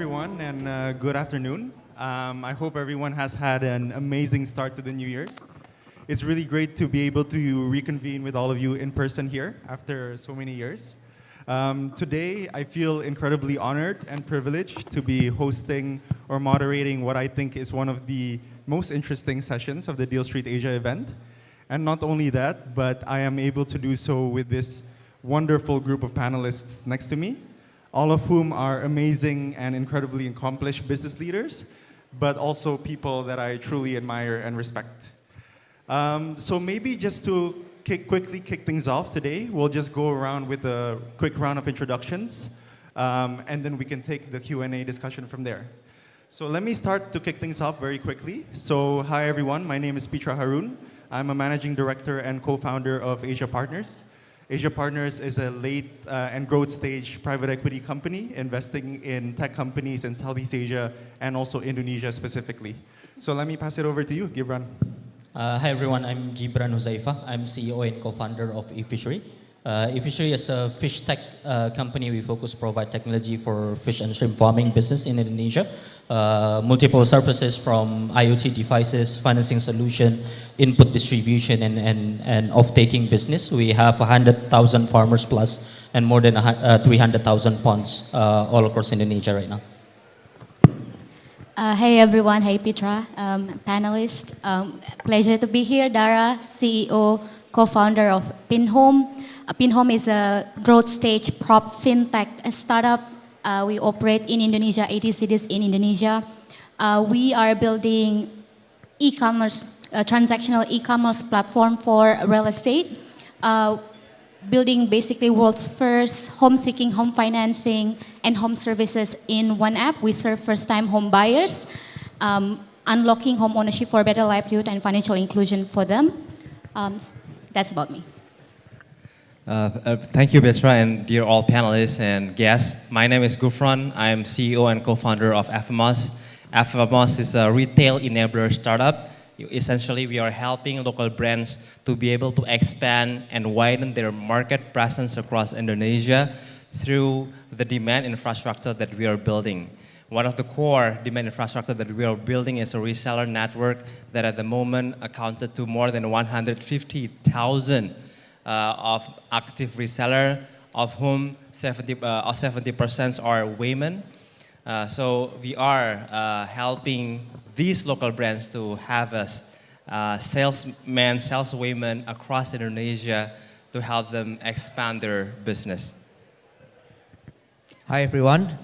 everyone, and good afternoon. I hope everyone has had an amazing start to the New Year's. It's really great to be able to reconvene with all of you in person here after so many years. Today, I feel incredibly honored and privileged to be hosting or moderating what I think is one of the most interesting sessions of the Deal Street Asia event. And not only that, but I am able to do so with this wonderful group of panelists next to me, all of whom are amazing and incredibly accomplished business leaders, but also people that I truly admire and respect. So maybe just to quickly kick things off today, we'll just go around with a quick round of introductions, and then we can take the Q&A discussion from there. So let me start to kick things off very quickly. So hi everyone, my name is Pitra Harun. I'm a managing director and co-founder of Asia Partners. Asia Partners is a late and growth stage private equity company investing in tech companies in Southeast Asia and also Indonesia specifically. So let me pass it over to you, Gibran. Hi everyone, I'm Gibran Huzaifah. I'm CEO and co-founder of eFishery. eFishery is a fish tech company. We provide technology for fish and shrimp farming business in Indonesia. Multiple services from IoT devices, financing solution, input distribution, and off-taking business. We have 100,000 farmers plus and more than 300,000 ponds all across Indonesia right now. Hey everyone, hey Pitra, panelist. Pleasure to be here. Dara, CEO, co-founder of Pinhome. Pinhome is a growth stage prop fintech startup. We operate in Indonesia, 80 cities in Indonesia. We are building e-commerce, transactional e-commerce platform for real estate. Building basically world's first home-seeking, home financing, and home services in one app. We serve first-time home buyers, unlocking home ownership for better livelihood and financial inclusion for them. That's about me. Thank you, Bisra, and dear all panelists and guests. My name is Gufran. I am CEO and co-founder of FMOS. FMOS is a retail enabler startup. Essentially, we are helping local brands to be able to expand and widen their market presence across Indonesia through the demand infrastructure that we are building. One of the core demand infrastructure that we are building is a reseller network that at the moment accounted to more than 150,000 of active reseller, of whom 70% are women. So we are helping these local brands to have salesmen, saleswomen across Indonesia to help them expand their business. Hi everyone,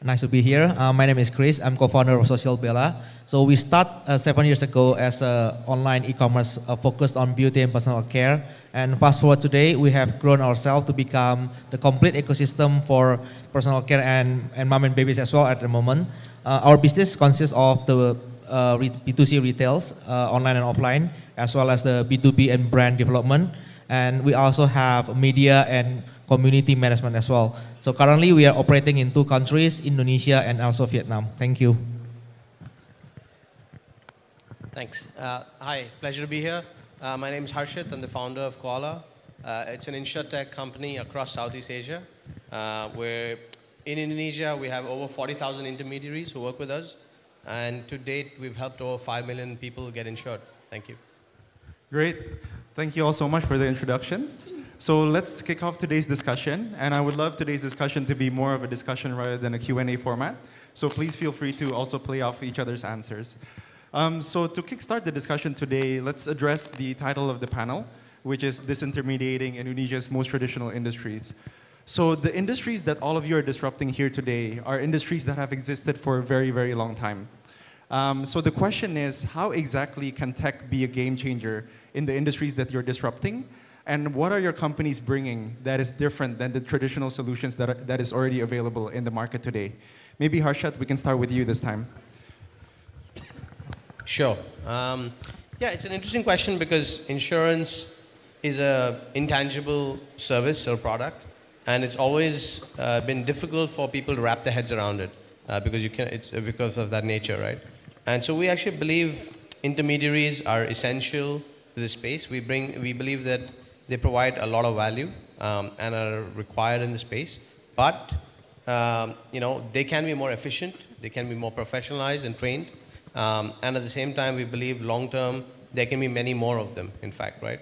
nice to be here. My name is Chris. I'm co-founder of Social Bella. So we started 7 years ago as an online e-commerce focused on beauty and personal care. And fast forward today, we have grown ourselves to become the complete ecosystem for personal care and mom and babies as well at the moment. Our business consists of the B2C retails, online and offline, as well as the B2B and brand development. And we also have media and community management as well. So currently we are operating in 2 countries, Indonesia and also Vietnam. Thank you. Thanks. Hi, pleasure to be here. My name is Harshit. I'm the founder of Koala. It's an insurtech company across Southeast Asia. Where in Indonesia, we have over 40,000 intermediaries who work with us. And to date, we've helped over 5 million people get insured. Thank you. Great. Thank you all so much for the introductions. So let's kick off today's discussion. And I would love today's discussion to be more of a discussion rather than a Q&A format. So please feel free to also play off each other's answers. So to kickstart the discussion today, let's address the title of the panel, which is Disintermediating Indonesia's Most Traditional Industries. So the industries that all of you are disrupting here today are industries that have existed for a very, very long time. So the question is, how exactly can tech be a game changer in the industries that you're disrupting? And what are your companies bringing that is different than the traditional solutions that is already available in the market today? Maybe Harshat, we can start with you this time. Sure. Yeah, it's an interesting question because insurance is an intangible service or product, and it's always been difficult for people to wrap their heads around it because it's because of that nature, right? And so we actually believe intermediaries are essential to the space. We believe that they provide a lot of value and are required in the space, but they can be more efficient, they can be more professionalized and trained, and at the same time, we believe long term there can be many more of them. In fact, right?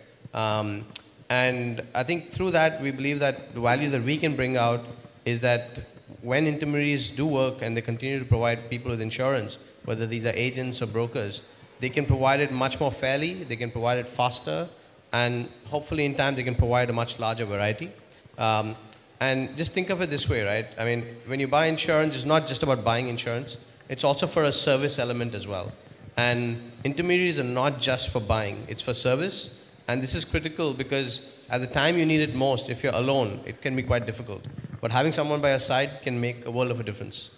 And I think through that, we believe that the value that we can bring out is that when intermediaries do work and they continue to provide people with insurance, whether these are agents or brokers, they can provide it much more fairly, they can provide it faster, and hopefully in time they can provide a much larger variety. And just think of it this way, right? I mean, when you buy insurance, it's not just about buying insurance, it's also for a service element as well. And intermediaries are not just for buying, it's for service. And this is critical because at the time you need it most, if you're alone, it can be quite difficult. But having someone by your side can make a world of a difference.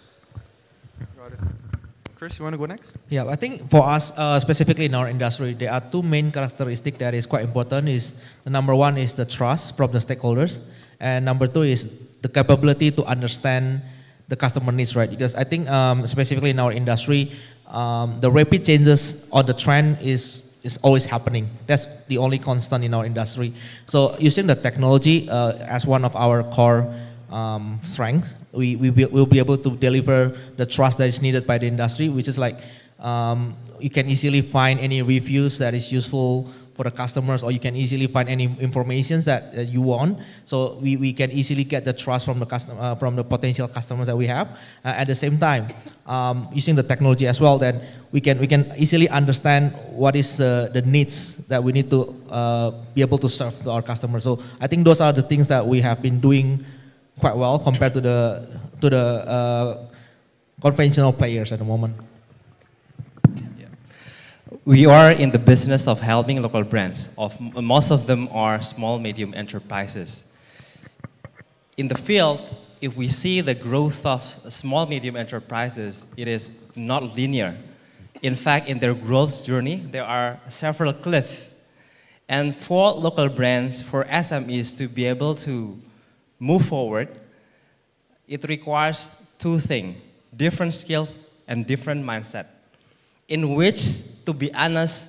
Got it. Chris, you want to go next? Yeah, I think for us, specifically in our industry, there are two main characteristics that is quite important. The number one is the trust from the stakeholders, and number two is the capability to understand the customer needs, right? Because I think specifically in our industry, the rapid changes on the trend is always happening. That's the only constant in our industry. So using the technology as one of our core strengths, we will be able to deliver the trust that is needed by the industry, which is like you can easily find any reviews that is useful for the customers, or you can easily find any information that you want. So we can easily get the trust from the customer, from the potential customers that we have. At the same time, using the technology as well, then we can easily understand what is the needs that we need to be able to serve to our customers. So I think those are the things that we have been doing quite well compared to the conventional players at the moment. We are in the business of helping local brands. Most of them are small, medium enterprises. In the field, if we see the growth of small, medium enterprises, it is not linear. In fact, in their growth journey, there are several cliffs. And for local brands, for SMEs to be able to move forward, it requires two things: different skills and different mindset, in which, to be honest,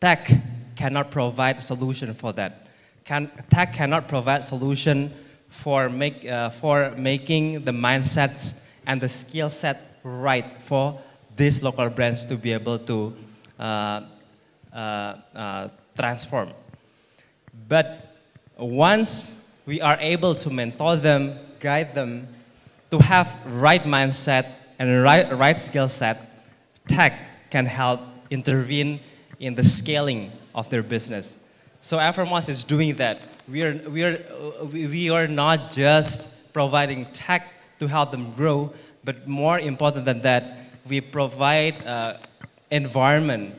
tech cannot provide a solution for that. Tech cannot provide solution for making the mindsets and the skill set right for these local brands to be able to transform. But once we are able to mentor them, guide them to have right mindset and right skill set, tech can help intervene in the scaling of their business. So FMOS is doing that. We are not just providing tech to help them grow, but more important than that, we provide environment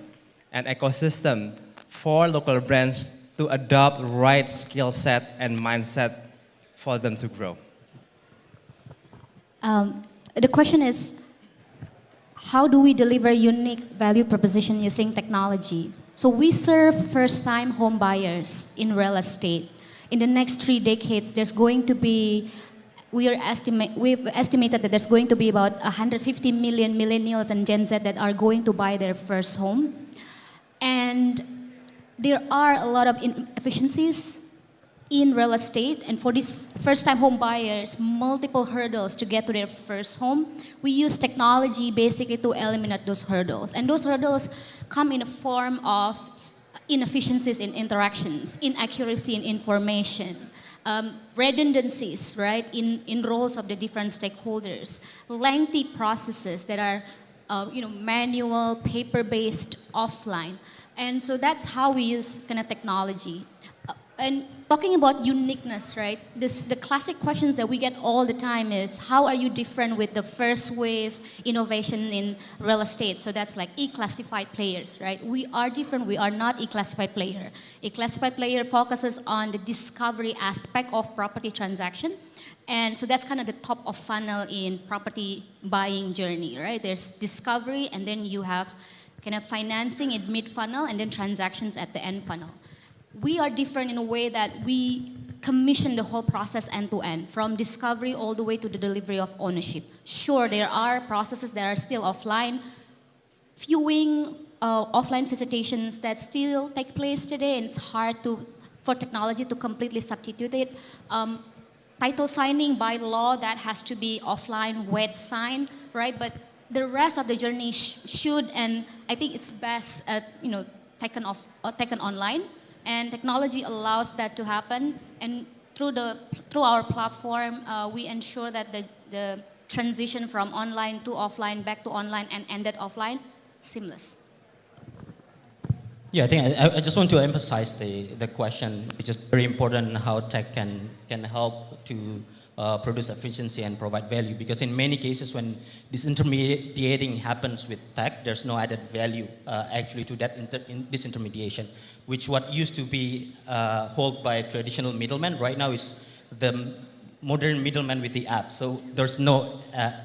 and ecosystem for local brands to adopt right skill set and mindset for them to grow. The question is, how do we deliver unique value proposition using technology? So we serve first-time home buyers in real estate. In the next 3 decades, there's going to be, we've estimated that there's going to be about 150 million millennials and Gen Z that are going to buy their first home. And there are a lot of inefficiencies in real estate, and for these first-time home buyers, multiple hurdles to get to their first home. We use technology basically to eliminate those hurdles. And those hurdles come in the form of inefficiencies in interactions, inaccuracy in information, redundancies, right, in roles of the different stakeholders, lengthy processes that are manual, paper-based, offline. And so that's how we use kind of technology. And talking about uniqueness, right? The classic questions that we get all the time is, how are you different with the first wave innovation in real estate? So that's like e-classified players, right? We are different, we are not e-classified player. E-classified player focuses on the discovery aspect of property transaction. And so that's kind of the top of funnel in property buying journey, right? There's discovery, and then you have kind of financing in mid-funnel, and then transactions at the end funnel. We are different in a way that we commission the whole process end-to-end, from discovery all the way to the delivery of ownership. Sure, there are processes that are still offline, viewing, offline visitations that still take place today, and it's hard for technology to completely substitute it. title signing by law that has to be offline, wet sign, right? But the rest of the journey should, and I think it's best taken online, and technology allows that to happen. And through our platform, we ensure that the transition from online to offline, back to online, and ended offline, seamless. Yeah, I think I just want to emphasize the question, which is very important, how tech can help to produce efficiency and provide value. Because in many cases, when disintermediating happens with tech, there's no added value actually to that disintermediation, which what used to be held by traditional middlemen right now is the modern middleman with the app. So there's no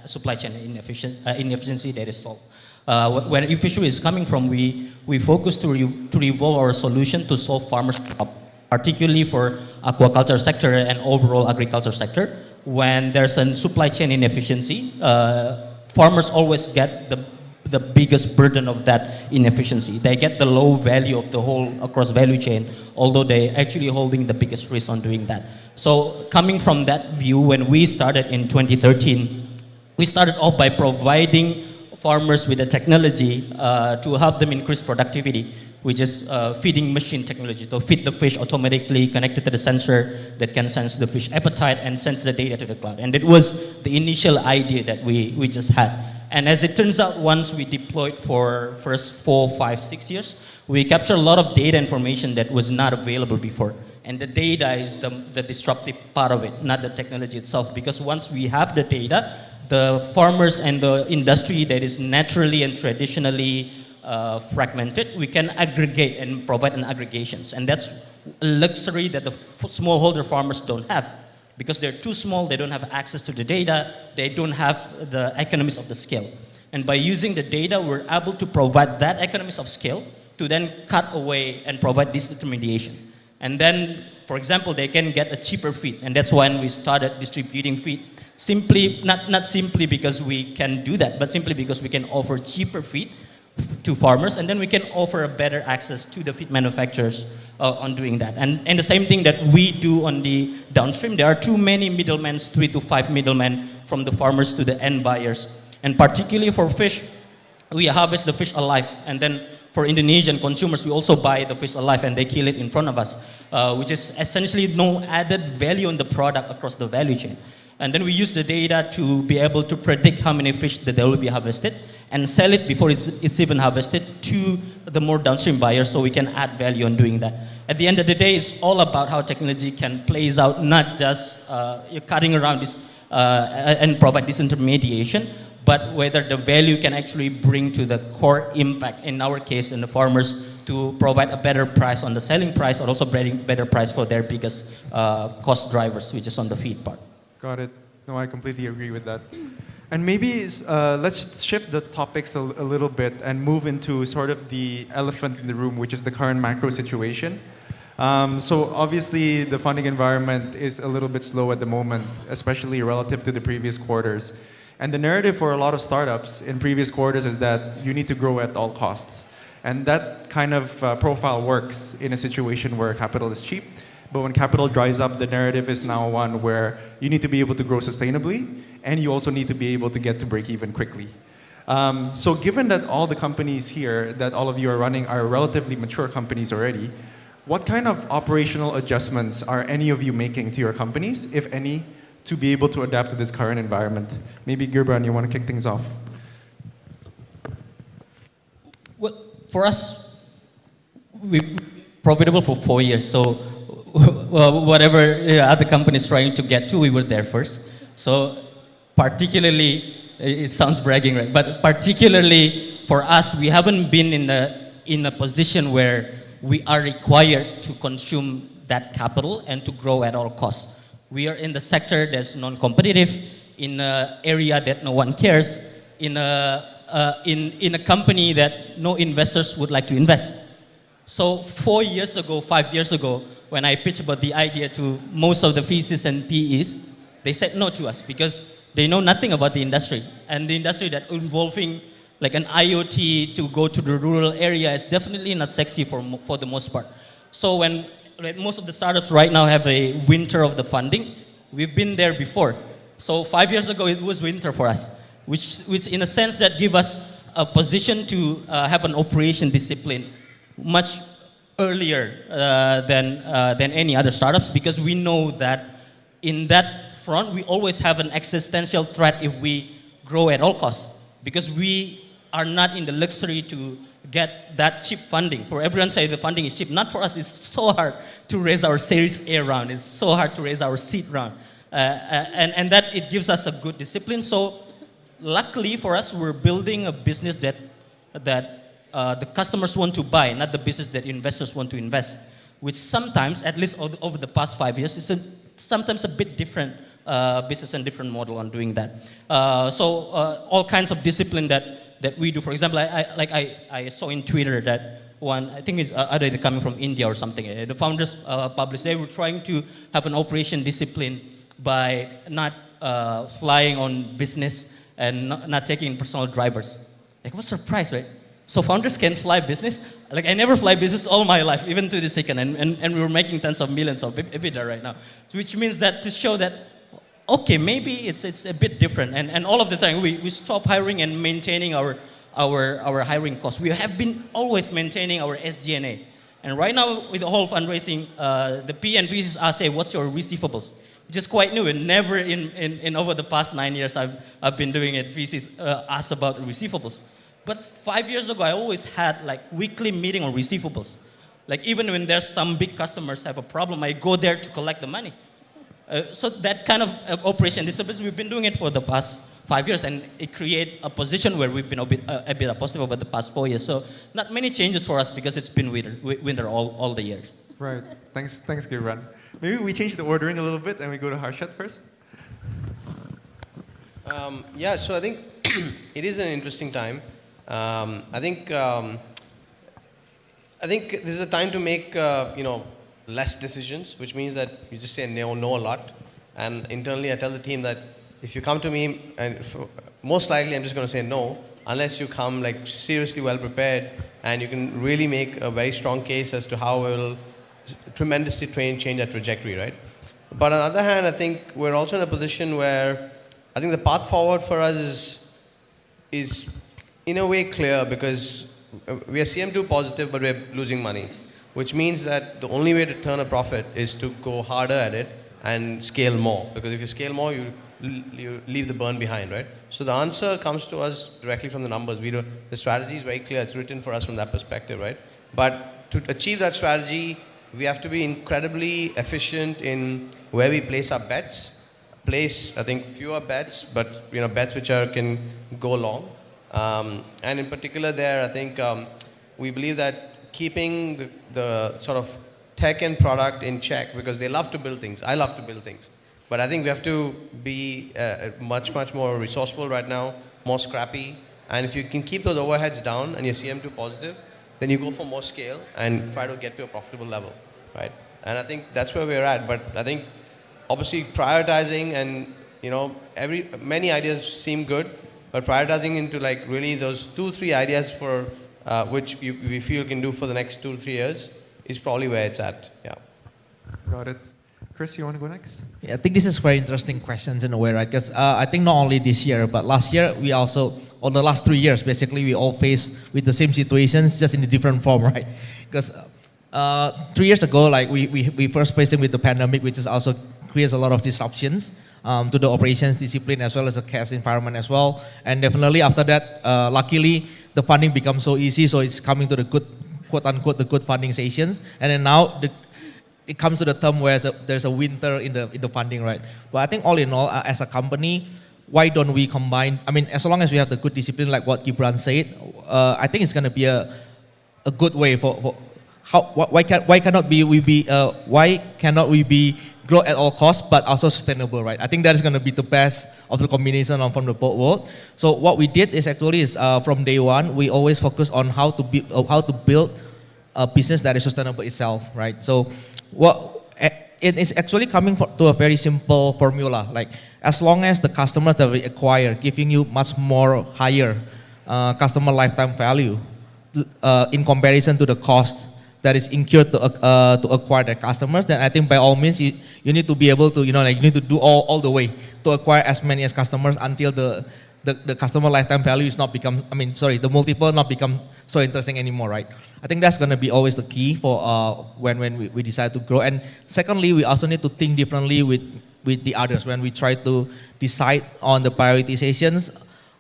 supply chain inefficiency that is solved. Where eFishery is coming from, we focus to revolve our solution to solve farmers' problem, particularly for aquaculture sector and overall agriculture sector. When there's a supply chain inefficiency, farmers always get the biggest burden of that inefficiency. They get the low value of the whole across value chain, although they actually holding the biggest risk on doing that. So coming from that view, when we started in 2013, we started off by providing farmers with the technology to help them increase productivity, which is feeding machine technology to feed the fish automatically connected to the sensor that can sense the fish appetite and sends the data to the cloud. And it was the initial idea that we just had. And as it turns out, once we deployed for first 4, 5, 6 years, we captured a lot of data information that was not available before. And the data is the disruptive part of it, not the technology itself. Because once we have the data, the farmers and the industry that is naturally and traditionally fragmented, we can aggregate and provide an aggregations. And that's a luxury that the smallholder farmers don't have. Because they're too small, they don't have access to the data, they don't have the economies of the scale. And by using the data, we're able to provide that economies of scale to then cut away and provide this intermediation. And then, for example, they can get a cheaper feed. And that's when we started distributing feed. Simply, not simply because we can do that, but simply because we can offer cheaper feed to farmers, and then we can offer a better access to the feed manufacturers on doing that. And the same thing that we do on the downstream, there are too many middlemen, 3 to 5 middlemen from the farmers to the end buyers. And particularly for fish, we harvest the fish alive, and then for Indonesian consumers, we also buy the fish alive and they kill it in front of us, which is essentially no added value on the product across the value chain. And then we use the data to be able to predict how many fish that they will be harvested and sell it before it's even harvested to the more downstream buyers, so we can add value on doing that. At the end of the day, it's all about how technology can plays out, not just you're cutting around this and provide this intermediation, but whether the value can actually bring to the core impact, in our case, in the farmers, to provide a better price on the selling price, or also better price for their biggest cost drivers, which is on the feed part. Got it. No, I completely agree with that. And maybe let's shift the topics a little bit and move into sort of the elephant in the room, which is the current macro situation. So obviously, the funding environment is a little bit slow at the moment, especially relative to the previous quarters. And the narrative for a lot of startups in previous quarters is that you need to grow at all costs. And that kind of profile works in a situation where capital is cheap. But when capital dries up, the narrative is now one where you need to be able to grow sustainably, and you also need to be able to get to break even quickly. So given that all the companies here that all of you are running are relatively mature companies already, what kind of operational adjustments are any of you making to your companies, if any, to be able to adapt to this current environment? Maybe Gibran, you want to kick things off? Well, for us, we've been profitable for 4 years, so whatever other companies trying to get to, we were there first. So particularly, it sounds bragging, right? But particularly for us, we haven't been in a position where we are required to consume that capital and to grow at all costs. We are in the sector that's non-competitive, in an area that no one cares, in a company that no investors would like to invest. So 4 years ago, 5 years ago, when I pitched about the idea to most of the VCs and PEs, they said no to us because they know nothing about the industry. And the industry that involving like an IoT to go to the rural area is definitely not sexy for the most part. So when most of the startups right now have a winter of the funding, we've been there before. So 5 years ago, it was winter for us, which in a sense that give us a position to have an operation discipline much earlier than any other startups, because we know that in that front, we always have an existential threat if we grow at all costs, because we are not in the luxury to get that cheap funding. For everyone say the funding is cheap. Not for us. It's so hard to raise our Series A round. It's so hard to raise our seed round. And that it gives us a good discipline. So luckily for us, we're building a business that the customers want to buy, not the business that investors want to invest, which sometimes, at least over the past 5 years, is sometimes a bit different business and different model on doing that. So all kinds of discipline that we do. For example, I saw in Twitter that one, I think it's either coming from India or something. The founders published, they were trying to have an operation discipline by not flying on business and not taking personal drivers. Like, what surprise, right? So founders can fly business? Like, I never fly business all my life, even to the second, and we were making tens of millions of EBITDA right now. So which means that to show that, okay, maybe it's a bit different. And all of the time, we stop hiring and maintaining our hiring costs. We have been always maintaining our SG&A. And right now, with the whole fundraising, the P and VCs ask, hey, what's your receivables? Which is quite new, and never in over the past 9 years I've been doing it, VCs ask about receivables. But 5 years ago, I always had like weekly meeting on receivables. Like even when there's some big customers have a problem, I go there to collect the money. So that kind of operation discipline, we've been doing it for the past 5 years, and it create a position where we've been a bit positive over the past 4 years. So not many changes for us because it's been winter all the years. Right. Thanks, Gibran. Maybe we change the ordering a little bit and we go to Harshad first. Yeah, so I think it is an interesting time. I think this is a time to make less decisions, which means that you just say no a lot. And internally, I tell the team that if you come to me, and most likely I'm just going to say no, unless you come like seriously well prepared and you can really make a very strong case as to how it will tremendously change that trajectory, right? But on the other hand, I think we're also in a position where I think the path forward for us is in a way clear, because we are CM2 positive, but we're losing money, which means that the only way to turn a profit is to go harder at it and scale more. Because if you scale more, you leave the burn behind, right? So the answer comes to us directly from the numbers. The strategy is very clear. It's written for us from that perspective, right? But to achieve that strategy, we have to be incredibly efficient in where we place our bets. Place, I think, fewer bets, but bets which can go long. And in particular there, I think we believe that keeping the sort of tech and product in check, because they love to build things. I love to build things. But I think we have to be much more resourceful right now, more scrappy. And if you can keep those overheads down and you're CM2 positive, then you go for more scale and try to get to a profitable level, right? And I think that's where we're at. But I think obviously prioritizing and many ideas seem good, but prioritizing into like really those 2-3 ideas for which we feel can do for the next 2-3 years is probably where it's at. Yeah. Got it. Chris, you want to go next? Yeah, I think this is very interesting questions in a way, right? Because I think not only this year, but last year we also, or the last 3 years, basically we all faced with the same situations, just in a different form, right? Because 3 years ago, like we first faced with the pandemic, which is also creates a lot of disruptions to the operations discipline as well as the cash environment as well. And definitely after that, luckily the funding becomes so easy, so it's coming to the good, quote unquote, the good funding sessions. And then now it comes to the term where there's a winter in the funding, right? But I think all in all, as a company, why don't we combine? I mean, as long as we have the good discipline, like what Gibran said, I think it's going to be a good way for why cannot we be grow at all costs but also sustainable, right? I think that is going to be the best of the combination from the both world. So what we did is actually from day one we always focus on how to build a business that is sustainable itself, right? So it is actually coming to a very simple formula. Like as long as the customers that we acquire giving you much more higher customer lifetime value in comparison to the cost that is incurred to acquire the customers, then I think by all means you need to be able to, you need to do all the way to acquire as many as customers until the customer lifetime value is not become, the multiple not become so interesting anymore, right? I think that's going to be always the key for when we decide to grow. And secondly, we also need to think differently with the others when we try to decide on the prioritizations,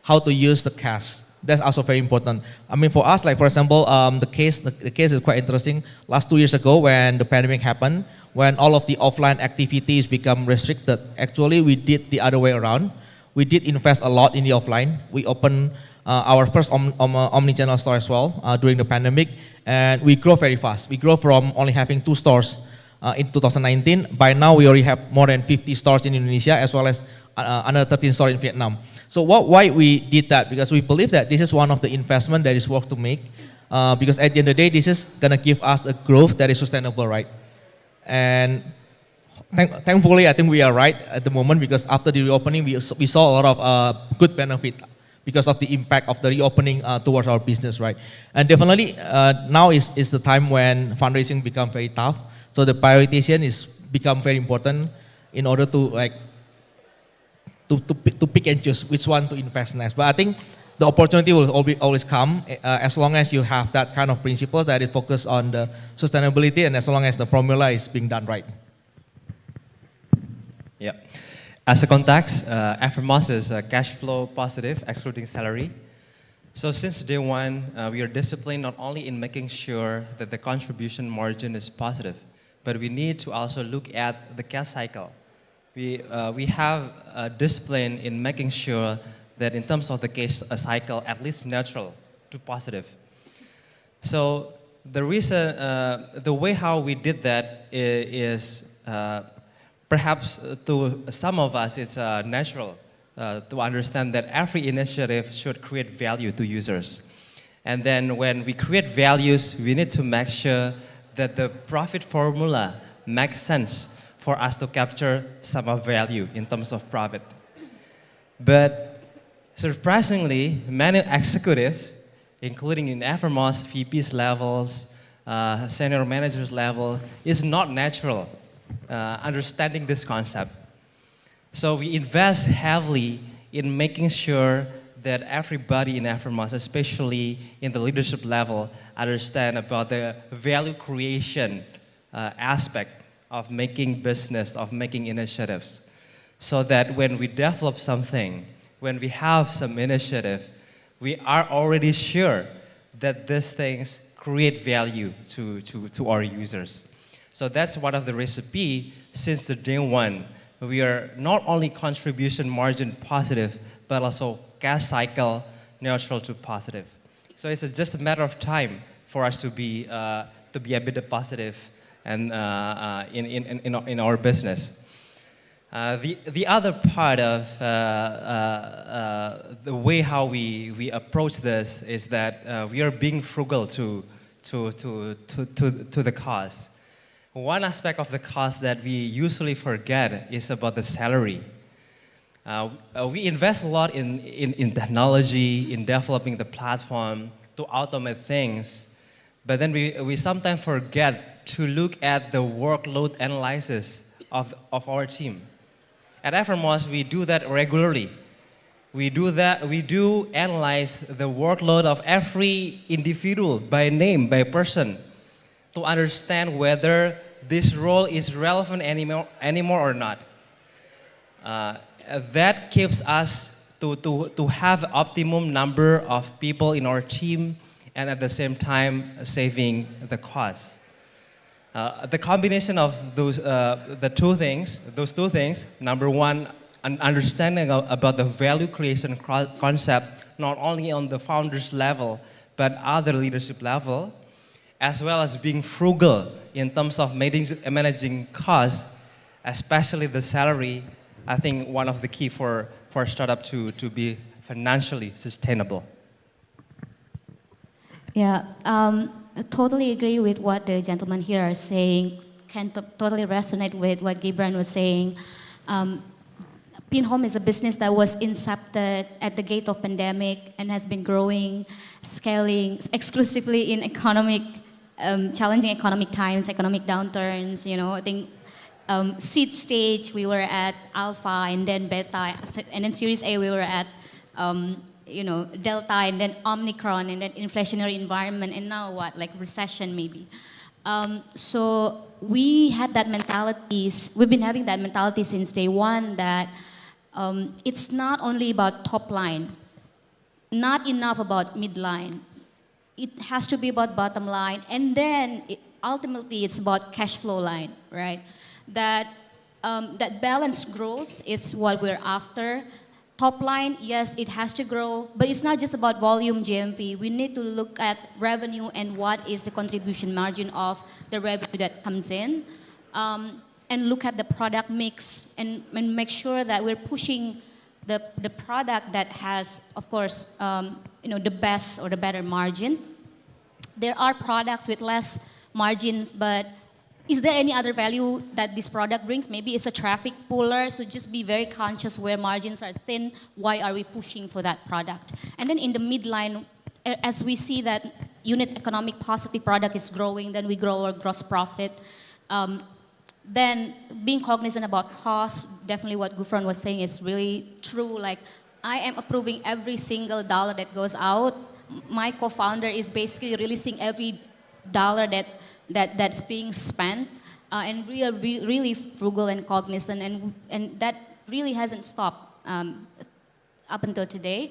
how to use the cash. That's also very important. For us, like for example, the case is quite interesting. Last 2 years ago, when the pandemic happened, when all of the offline activities become restricted, actually we did the other way around. We did invest a lot in the offline. We opened our first omni-channel store as well during the pandemic, and we grow very fast. We grow from only having 2 stores in 2019. By now, we already have more than 50 stores in Indonesia, as well as another 13 stores in Vietnam. So why we did that? Because we believe that this is one of the investment that is worth to make, because at the end of the day, this is gonna give us a growth that is sustainable, right? And thankfully, I think we are right at the moment, because after the reopening, we saw a lot of good benefit because of the impact of the reopening towards our business, right? And definitely now is the time when fundraising become very tough. So the prioritization is become very important in order to to pick and choose which one to invest next. But I think the opportunity will always come as long as you have that kind of principle that is focused on the sustainability, and as long as the formula is being done right. Yeah. As a context, FMOS is cash flow positive, excluding salary. So since day one, we are disciplined not only in making sure that the contribution margin is positive, but we need to also look at the cash cycle. We have a discipline in making sure that in terms of the cash cycle, at least neutral to positive. So the reason, the way how we did that is perhaps to some of us it's natural to understand that every initiative should create value to users. And then when we create values, we need to make sure that the profit formula makes sense for us to capture some of value in terms of profit. But surprisingly, many executives, including in FMOS, VPs levels, senior managers level, is not natural understanding this concept. So we invest heavily in making sure that everybody in FMOS, especially in the leadership level, understand about the value creation aspect of making business, of making initiatives. So that when we develop something, when we have some initiative, we are already sure that these things create value to our users. So that's one of the recipe since the day one. We are not only contribution margin positive, but also cash cycle neutral to positive. So it's just a matter of time for us to be a bit positive and in our business. The other part of the way how we approach this is that we are being frugal to the cost. One aspect of the cost that we usually forget is about the salary. We invest a lot in technology, in developing the platform to automate things, but then we sometimes forget to look at the workload analysis of our team. At FMOS, we do that regularly. We do analyze the workload of every individual by name, by person, to understand whether this role is relevant anymore or not. That keeps us to have optimum number of people in our team, and at the same time saving the cost. The combination of those two things, number one, an understanding about the value creation concept, not only on the founders level, but other leadership level, as well as being frugal in terms of managing costs, especially the salary. I think one of the key for a startup to be financially sustainable. Yeah, I totally agree with what the gentlemen here are saying. Can totally resonate with what Gibran was saying. Pinhome is a business that was incepted at the gate of pandemic and has been growing, scaling exclusively in economic challenging economic times, economic downturns. I think seed stage we were at alpha and then beta, and then Series A we were at delta and then omicron and then inflationary environment, and now what, like recession maybe. So we had that mentality. We've been having that mentality since day one that it's not only about top line, not enough about midline. It has to be about bottom line, and then ultimately it's about cash flow line, right? That balanced growth is what we're after. Top line, yes, it has to grow, but it's not just about volume GMV. We need to look at revenue and what is the contribution margin of the revenue that comes in, and look at the product mix and make sure that we're pushing the product that has, of course, the best or the better margin. There are products with less margins, but is there any other value that this product brings? Maybe it's a traffic puller, so just be very conscious where margins are thin, why are we pushing for that product? And then in the midline, as we see that unit economic positive product is growing, then we grow our gross profit. Then being cognizant about costs, definitely what Gufran was saying is really true. Like, I am approving every single dollar that goes out. My co-founder is basically releasing every dollar that's being spent, and we are really frugal and cognizant, and that really hasn't stopped up until today.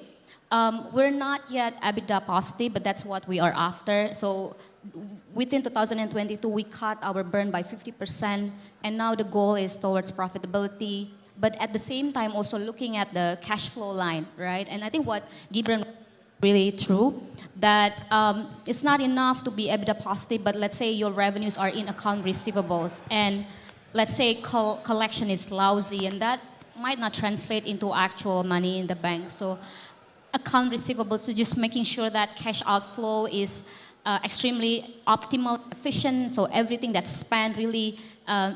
We're not yet EBITDA positive, but that's what we are after. So within 2022, we cut our burn by 50%, and now the goal is towards profitability. But at the same time, also looking at the cash flow line, right? And I think what Gibran really true, that it's not enough to be EBITDA positive, but let's say your revenues are in account receivables, and let's say collection is lousy, and that might not translate into actual money in the bank. So account receivables, so just making sure that cash outflow is extremely optimal, efficient, so everything that's spent really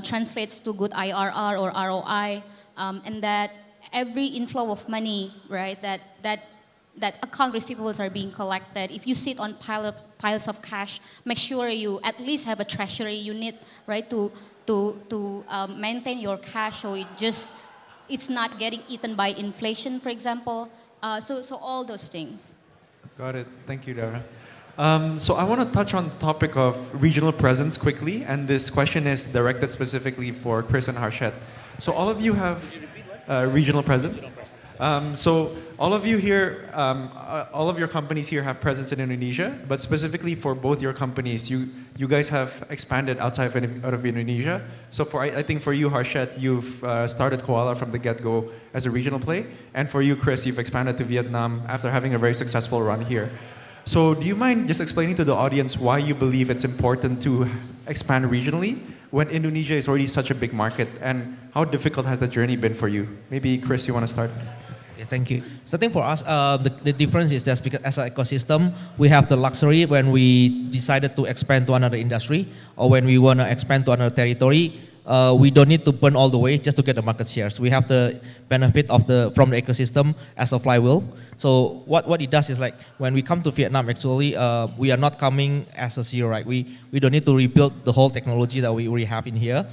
translates to good IRR or ROI, and that every inflow of money, right, that account receivables are being collected. If you sit on piles of cash, make sure you at least have a treasury unit, right, to maintain your cash, so it's not getting eaten by inflation, for example. So all those things. Got it. Thank you, Dara. So I want to touch on the topic of regional presence quickly, and this question is directed specifically for Chris and Harshad. So all of you have regional presence. So all of you here, all of your companies here have presence in Indonesia, but specifically for both your companies, you guys have expanded out of Indonesia. So I think for you, Harshad, you've started Koala from the get-go as a regional play, and for you, Chris, you've expanded to Vietnam after having a very successful run here. So do you mind just explaining to the audience why you believe it's important to expand regionally when Indonesia is already such a big market, and how difficult has that journey been for you? Maybe Chris, you want to start? Yeah, thank you. So I think for us, the difference is that because as an ecosystem, we have the luxury when we decided to expand to another industry or when we want to expand to another territory, we don't need to burn all the way just to get the market shares. We have the benefit of from the ecosystem as a flywheel. So what it does is, like, when we come to Vietnam, actually, we are not coming as a zero, right? We don't need to rebuild the whole technology that we already have in here.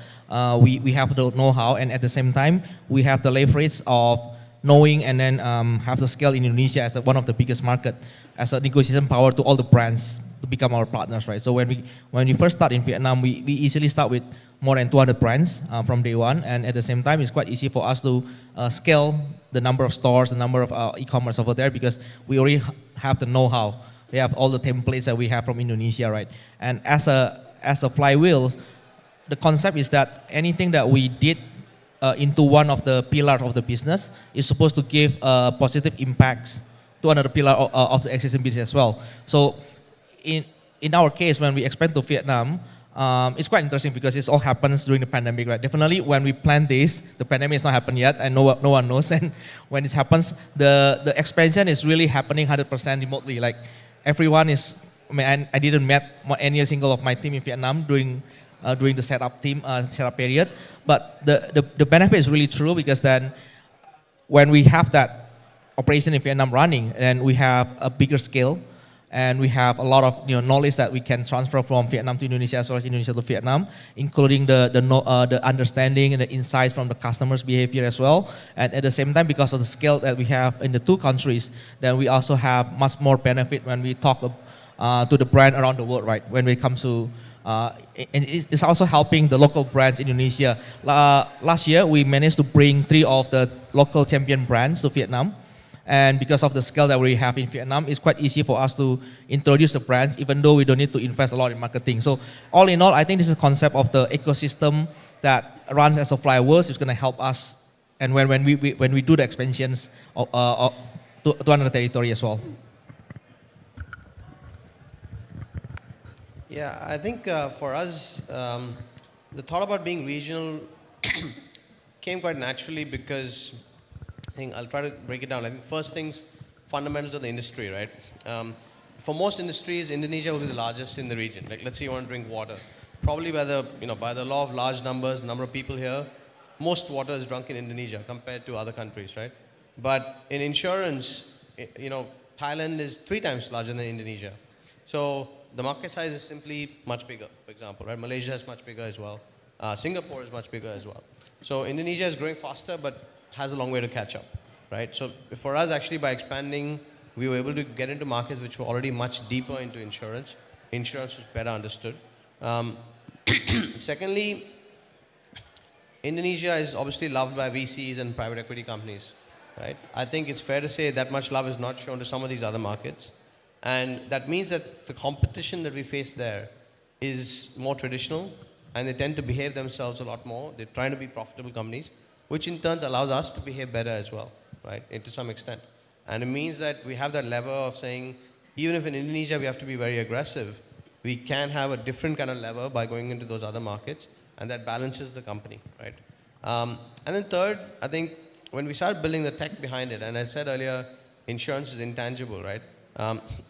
We have the know-how, and at the same time, we have the leverage of knowing and then have the scale in Indonesia as one of the biggest market, as a negotiation power to all the brands to become our partners, right? So when we first start in Vietnam, we easily start with more than 200 brands from day one, and at the same time, it's quite easy for us to scale the number of stores, the number of e-commerce over there, because we already have the know-how. We have all the templates that we have from Indonesia, right? And as a flywheel, the concept is that anything that we did into one of the pillars of the business is supposed to give positive impacts to another pillar of the existing business as well. So in our case, when we expand to Vietnam, it's quite interesting because it all happens during the pandemic, right? Definitely when we plan this, the pandemic is not happened yet, and no one knows. And when it happens, the expansion is really happening 100% remotely. Like, everyone is, I didn't met any single of my team in Vietnam during the setup period. But the benefit is really true, because then when we have that operation in Vietnam running and we have a bigger scale, and we have a lot of knowledge that we can transfer from Vietnam to Indonesia as well as Indonesia to Vietnam, including the understanding and the insights from the customers' behavior as well. And at the same time, because of the scale that we have in the two countries, then we also have much more benefit when we talk to the brand around the world, right? When it comes to and it's also helping the local brands in Indonesia. Last year, we managed to bring 3 of the local champion brands to Vietnam. And because of the scale that we have in Vietnam, it's quite easy for us to introduce the brands, even though we don't need to invest a lot in marketing. So all in all, I think this is a concept of the ecosystem that runs as a flywheel. It's going to help us, and when we do the expansions to another territory as well. Yeah, I think for us, the thought about being regional came quite naturally because I think I'll try to break it down. I think first things, fundamentals of the industry, right? For most industries, Indonesia will be the largest in the region. Like, let's say you want to drink water. Probably by the law of large numbers, number of people here, most water is drunk in Indonesia compared to other countries, right? But in insurance, Thailand is 3 times larger than Indonesia. So the market size is simply much bigger, for example, right? Malaysia is much bigger as well. Singapore is much bigger as well. So Indonesia is growing faster, but has a long way to catch up, right? So for us, actually, by expanding, we were able to get into markets which were already much deeper into insurance. Insurance was better understood. Secondly, Indonesia is obviously loved by VCs and private equity companies, right? I think it's fair to say that much love is not shown to some of these other markets. And that means that the competition that we face there is more traditional, and they tend to behave themselves a lot more. They're trying to be profitable companies, which in turn allows us to behave better as well, right, to some extent. And it means that we have that lever of saying, even if in Indonesia we have to be very aggressive, we can have a different kind of lever by going into those other markets, and that balances the company, right? And then third, I think when we start building the tech behind it, and I said earlier, insurance is intangible, right?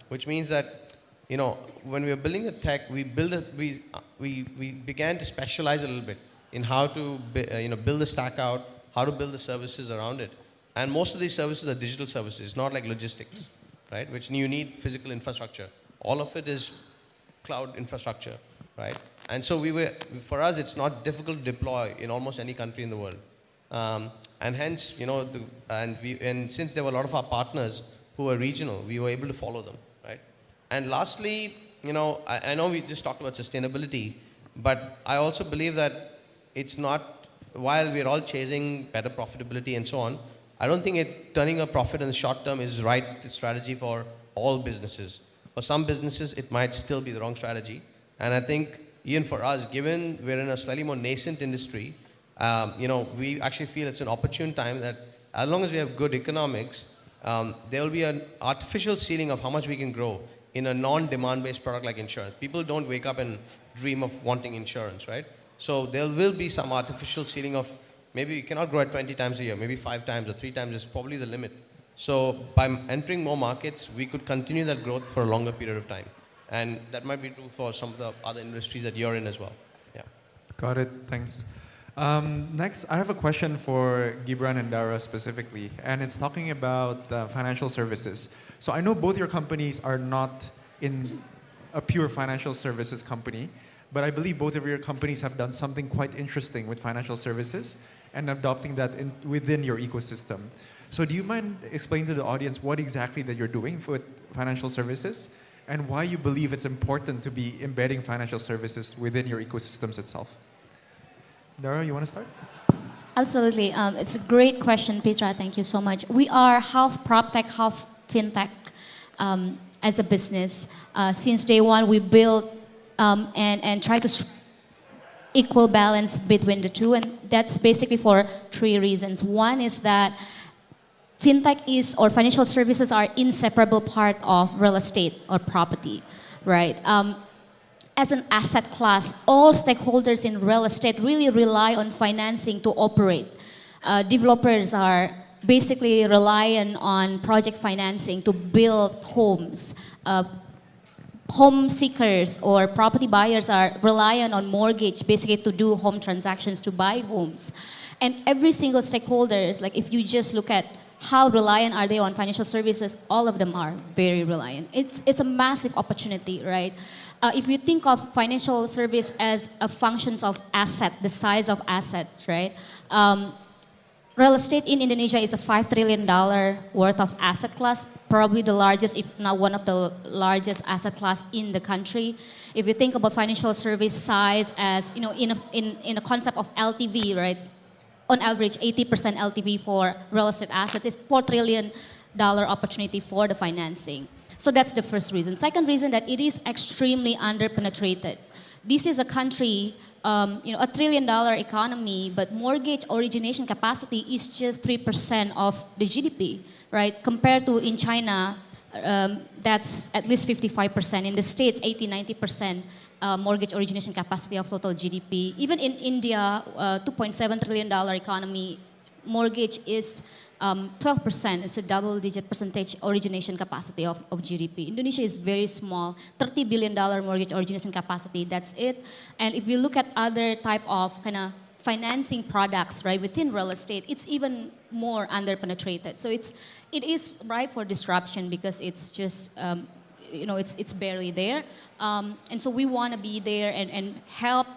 Which means that, when we were building the tech, we began to specialize a little bit in how to build the stack out, how to build the services around it. And most of these services are digital services, not like logistics, right? Which you need physical infrastructure. All of it is cloud infrastructure, right? And so for us, it's not difficult to deploy in almost any country in the world. And hence, and since there were a lot of our partners who were regional, we were able to follow them, right? And lastly, I know we just talked about sustainability, but I also believe that it's not, while we're all chasing better profitability and so on, I don't think turning a profit in the short term is right strategy for all businesses. For some businesses, it might still be the wrong strategy. And I think even for us, given we're in a slightly more nascent industry, we actually feel it's an opportune time that as long as we have good economics, there will be an artificial ceiling of how much we can grow in a non-demand-based product like insurance. People don't wake up and dream of wanting insurance, right? So there will be some artificial ceiling of maybe we cannot grow at 20 times a year, maybe 5 times or 3 times is probably the limit. So by entering more markets, we could continue that growth for a longer period of time. And that might be true for some of the other industries that you're in as well. Yeah. Got it, thanks. Next, I have a question for Gibran and Dara specifically, and it's talking about financial services. So I know both your companies are not in a pure financial services company, but I believe both of your companies have done something quite interesting with financial services and adopting that within your ecosystem. So do you mind explaining to the audience what exactly that you're doing with financial services and why you believe it's important to be embedding financial services within your ecosystems itself? Dara, you want to start? Absolutely. It's a great question, Pitra. Thank you so much. We are half prop tech, half fintech as a business. Since day one, we built and try to equal balance between the two, and that's basically for 3 reasons. One is that fintech or financial services are inseparable part of real estate or property, right? As an asset class, all stakeholders in real estate really rely on financing to operate. Developers are basically relying on project financing to build homes. Home seekers or property buyers are relying on mortgage basically to do home transactions to buy homes. And every single stakeholders, like if you just look at how reliant are they on financial services? All of them are very reliant. It's a massive opportunity, right? If you think of financial service as a functions of asset, the size of assets, right? Real estate in Indonesia is a $5 trillion worth of asset class, probably the largest, if not one of the largest asset class in the country. If you think about financial service size as, in a concept of LTV, right? On average, 80% LTV for real estate assets is $4 trillion opportunity for the financing. So that's the first reason. Second reason, that it is extremely underpenetrated. This is a country, a $1 trillion economy, but mortgage origination capacity is just 3% of the GDP, right? Compared to in China, that's at least 55%. In the States, 80-90% mortgage origination capacity of total GDP. Even in India, $2.7 trillion economy, mortgage is 12%. It's a double-digit percentage origination capacity of GDP. Indonesia is very small, $30 billion mortgage origination capacity. That's it. And if you look at other type of kind of financing products, right, within real estate, it's even more underpenetrated. So it is ripe for disruption because it's just it's barely there. And so we want to be there and help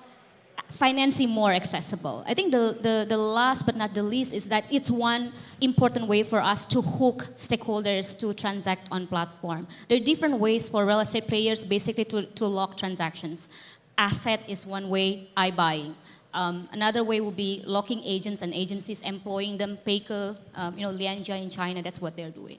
financing more accessible. I think the last but not the least is that it's one important way for us to hook stakeholders to transact on platform. There are different ways for real estate players basically to lock transactions. Asset is one way, iBuying. Another way would be locking agents and agencies, employing them, Peike, Lianjia in China, that's what they're doing.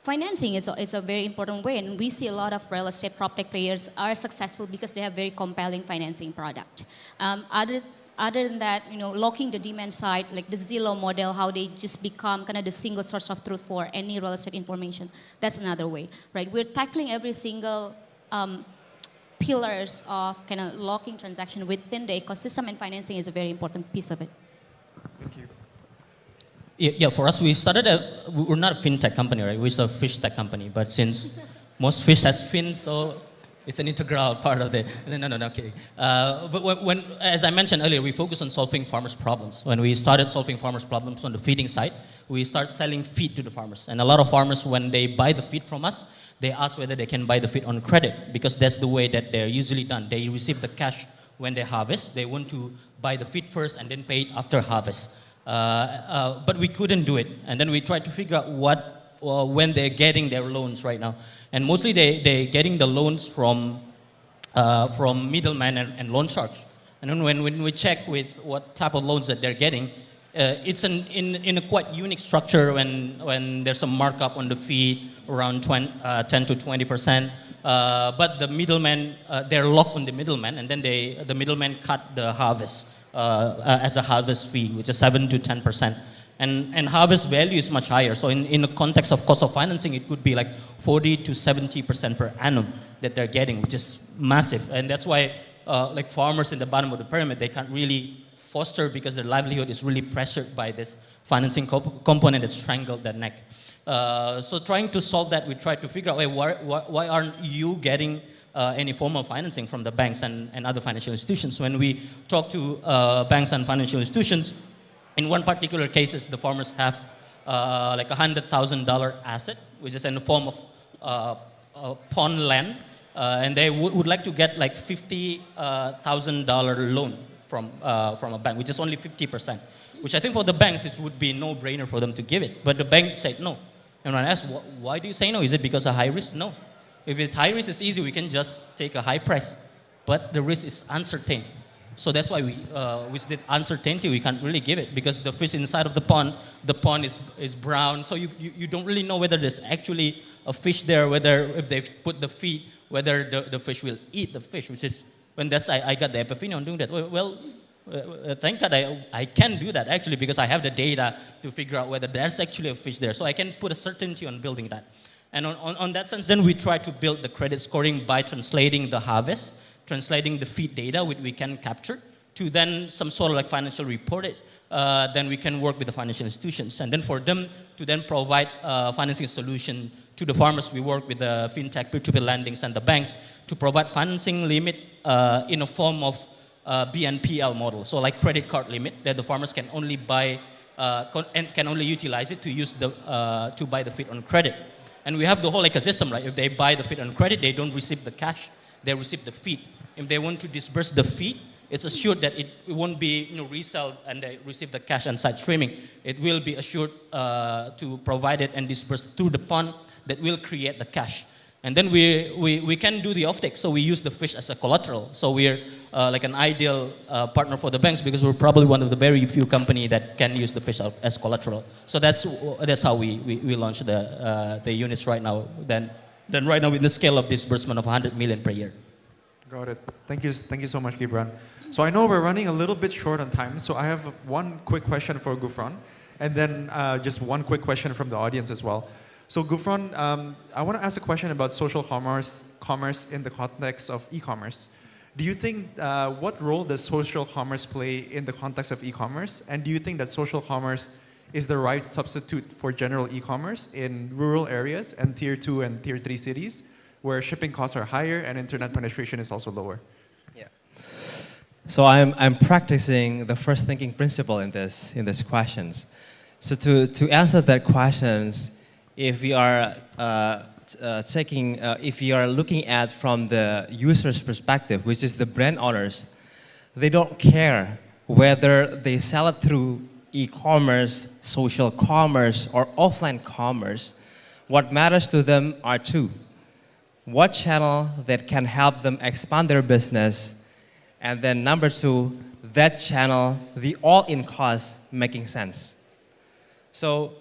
Financing is a very important way, and we see a lot of real estate PropTech players are successful because they have very compelling financing product. Other than that, locking the demand side, like the Zillow model, how they just become kind of the single source of truth for any real estate information, that's another way, right? We're tackling every single pillars of kind of locking transaction within the ecosystem, and financing is a very important piece of it. Thank you. Yeah, for us, we're not a fintech company, right? We're a fish tech company, but since most fish has fins, so it's an integral part of the, no, kidding. But when, as I mentioned earlier, we focus on solving farmers' problems. When we started solving farmers' problems on the feeding side, we start selling feed to the farmers. And a lot of farmers, when they buy the feed from us, they ask whether they can buy the feed on credit, because that's the way that they're usually done. They receive the cash when they harvest. They want to buy the feed first and then pay it after harvest. But we couldn't do it. And then we tried to figure out when they're getting their loans right now. And mostly they're getting the loans from middlemen and loan sharks. And then when we check with what type of loans that they're getting, it's in a quite unique structure when there's a markup on the fee around 10 to 20%. But the middlemen, they're locked on the middleman, and then the middlemen cut the harvest as a harvest fee, which is 7 to 10%. And harvest value is much higher. So in the context of cost of financing, it could be like 40 to 70% per annum that they're getting, which is massive. And that's why like farmers in the bottom of the pyramid, they can't really foster because their livelihood is really pressured by this financing component that strangled their neck. So trying to solve that, we tried to figure out, why aren't you getting any form of financing from the banks and other financial institutions? When we talk to banks and financial institutions, in one particular cases, the farmers have like $100,000 asset, which is in the form of pond land, and they would like to get like $50,000 loan from a bank, which is only 50%, which I think for the banks it would be no-brainer for them to give it. But the bank said no. And when I asked, why do you say no? Is it because of high risk? No. If it's high risk, it's easy. We can just take a high price. But the risk is uncertain. So that's why with the uncertainty, we can't really give it, because the fish inside of the pond is brown. So you don't really know whether there's actually a fish there, whether if they've put the feed, whether the fish will eat the fish, which is, when that's, I got the epiphany on doing that. Well, thank God I can do that actually, because I have the data to figure out whether there's actually a fish there. So I can put a certainty on building that. And on that sense, then we try to build the credit scoring by translating the harvest, translating the feed data which we can capture to then some sort of like financial report it. Then we can work with the financial institutions. And then for them to then provide financing solution to the farmers, we work with the fintech, peer-to-peer lendings, and the banks to provide financing limit in a form of BNPL model. So like credit card limit that the farmers can only buy and can only utilize it to use to buy the feed on credit. And we have the whole ecosystem, right? If they buy the feed on credit, they don't receive the cash, they receive the feed. If they want to disburse the feed, it's assured that it won't be resell and they receive the cash on site streaming. It will be assured to provide it and disburse through the pond that will create the cash. And then we can do the offtake, so we use the fish as a collateral. So we're like an ideal partner for the banks because we're probably one of the very few company that can use the fish as collateral. So that's how we launch the units right now. Then right now in the scale of disbursement of 100 million per year. Got it. Thank you so much, Gibran. So I know we're running a little bit short on time, so I have one quick question for Gufran, and then just one quick question from the audience as well. So Gufran, I want to ask a question about social commerce in the context of e-commerce. Do you think, what role does social commerce play in the context of e-commerce? And do you think that social commerce is the right substitute for general e-commerce in rural areas and tier 2 and tier 3 cities where shipping costs are higher and internet penetration is also lower? Yeah. So I'm practicing the first thinking principle in this questions. So to answer that questions, if we are if we are looking at from the user's perspective, which is the brand owners, they don't care whether they sell it through e-commerce, social commerce, or offline commerce. What matters to them are two. What channel that can help them expand their business, and then number two, that channel, the all-in cost making sense. So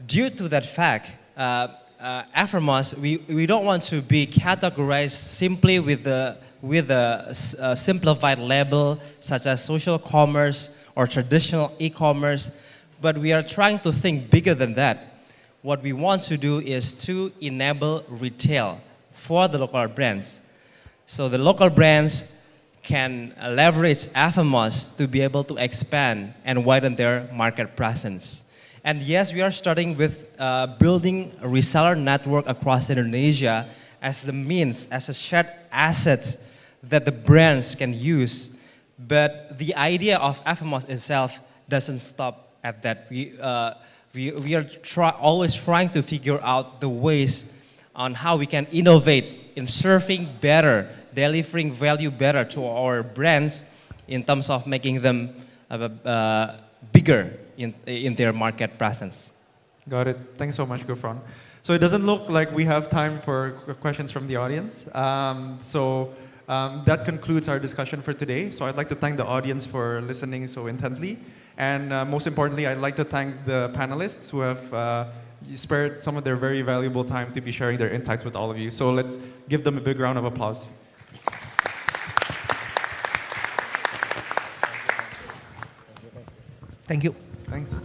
due to that fact, Afrmos, we don't want to be categorized simply with a simplified label such as social commerce or traditional e-commerce, but we are trying to think bigger than that. What we want to do is to enable retail for the local brands. So the local brands can leverage Afrmos to be able to expand and widen their market presence. And yes, we are starting with building a reseller network across Indonesia as the means, as a shared asset that the brands can use. But the idea of Afrmos itself doesn't stop at that. We are always trying to figure out the ways on how we can innovate in serving better, delivering value better to our brands in terms of making them bigger in their market presence. Got it. Thanks so much, Gufran. So it doesn't look like we have time for questions from the audience. That concludes our discussion for today. So I'd like to thank the audience for listening so intently. And most importantly, I'd like to thank the panelists who have spared some of their very valuable time to be sharing their insights with all of you. So let's give them a big round of applause. Thank you. Thanks.